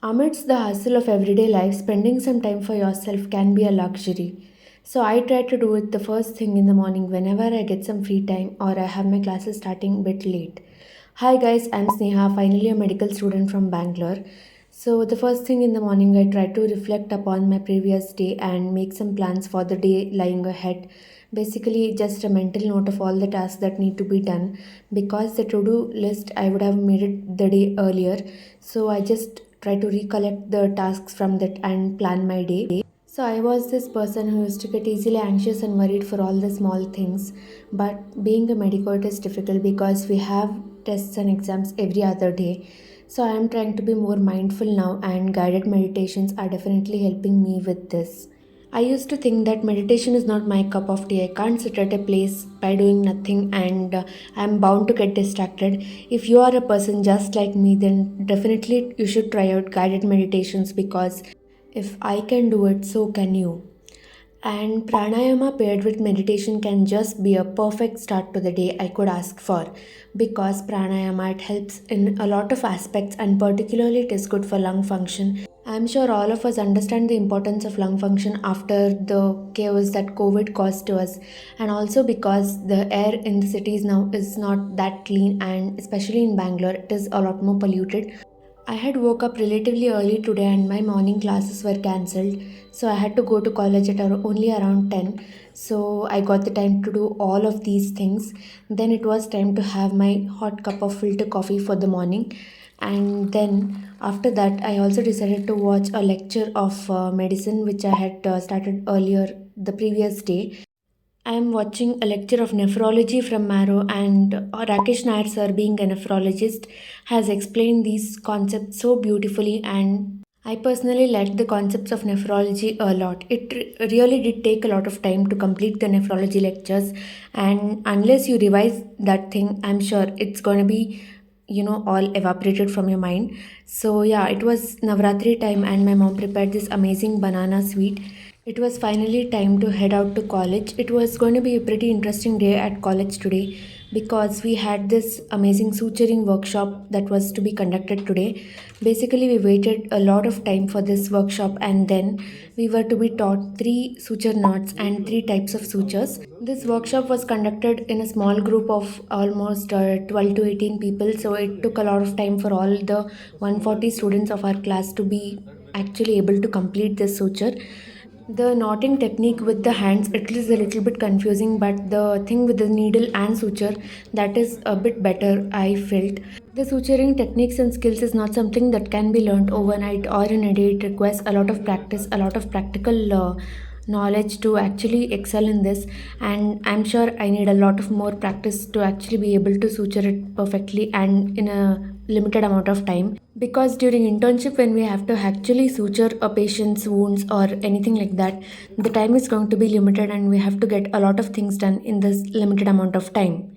Amidst the hustle of everyday life, spending some time for yourself can be a luxury. So I try to do it the first thing in the morning whenever I get some free time or I have my classes starting a bit late. Hi guys, I'm Sneha, finally a medical student from Bangalore. So the first thing in the morning I try to reflect upon my previous day and make some plans for the day lying ahead. Basically just a mental note of all the tasks that need to be done because the to-do list I would have made it the day earlier. So I just try to recollect the tasks from that and plan my day. So I was this person who used to get easily anxious and worried for all the small things. But being a medico it is difficult because we have tests and exams every other day. So I am trying to be more mindful now and guided meditations are definitely helping me with this. I used to think that meditation is not my cup of tea. I can't sit at a place by doing nothing and I'm bound to get distracted. If you are a person just like me, then definitely you should try out guided meditations because if I can do it, so can you. And pranayama paired with meditation can just be a perfect start to the day I could ask for because pranayama it helps in a lot of aspects and particularly it is good for lung function. I'm sure all of us understand the importance of lung function after the chaos that COVID caused to us and also because the air in the cities now is not that clean and especially in Bangalore it is a lot more polluted. I had woke up relatively early today and my morning classes were cancelled. So I had to go to college at only around 10. So I got the time to do all of these things. Then it was time to have my hot cup of filter coffee for the morning. And then after that, I also decided to watch a lecture of medicine which I had started earlier the previous day. I am watching a lecture of nephrology from Marrow, and Rakesh Nair sir, being a nephrologist, has explained these concepts so beautifully. And I personally liked the concepts of nephrology a lot. It really did take a lot of time to complete the nephrology lectures, and unless you revise that thing, I'm sure it's gonna be all evaporated from your mind. So yeah, it was Navratri time and my mom prepared this amazing banana sweet. It was finally time to head out to college. It was going to be a pretty interesting day at college today because we had this amazing suturing workshop that was to be conducted today. Basically, we waited a lot of time for this workshop and then we were to be taught three suture knots and three types of sutures. This workshop was conducted in a small group of almost 12 to 18 people, so it took a lot of time for all the 140 students of our class to be actually able to complete this suture. The knotting technique with the hands, it is a little bit confusing, but the thing with the needle and suture, that is a bit better, I felt. The suturing techniques and skills is not something that can be learned overnight or in a day. It requires a lot of practice, a lot of practical knowledge to actually excel in this. And I'm sure I need a lot of more practice to actually be able to suture it perfectly and in a limited amount of time because during internship when we have to actually suture a patient's wounds or anything like that, the time is going to be limited and we have to get a lot of things done in this limited amount of time.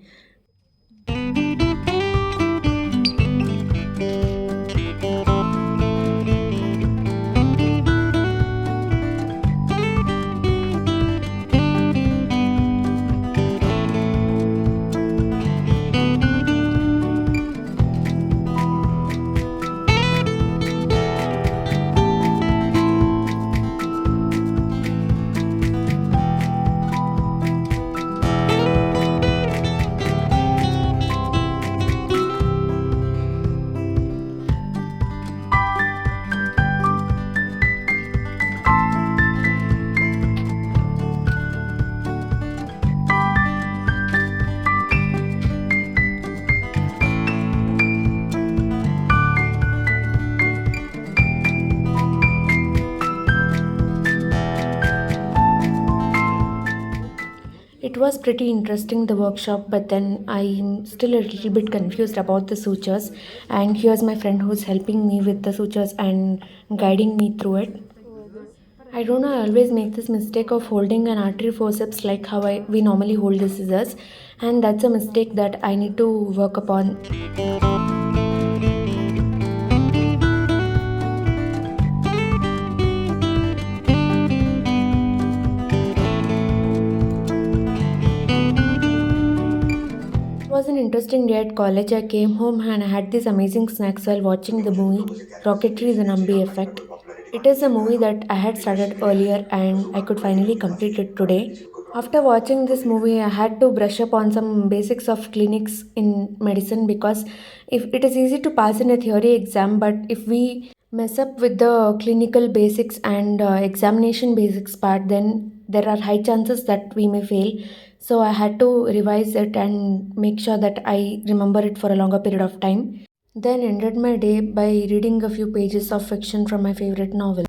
It was pretty interesting, the workshop, but then I'm still a little bit confused about the sutures. And here's my friend who's helping me with the sutures and guiding me through it. I don't know, I always make this mistake of holding an artery forceps like how we normally hold the scissors, and that's a mistake that I need to work upon. It was an interesting day at college. I came home and I had these amazing snacks while watching the movie Rocketry The Nambi Effect. It is a movie that I had started earlier and I could finally complete it today. After watching this movie, I had to brush up on some basics of clinics in medicine because if it is easy to pass in a theory exam, but if we mess up with the clinical basics and examination basics part, then there are high chances that we may fail. So I had to revise it and make sure that I remember it for a longer period of time. Then ended my day by reading a few pages of fiction from my favorite novel.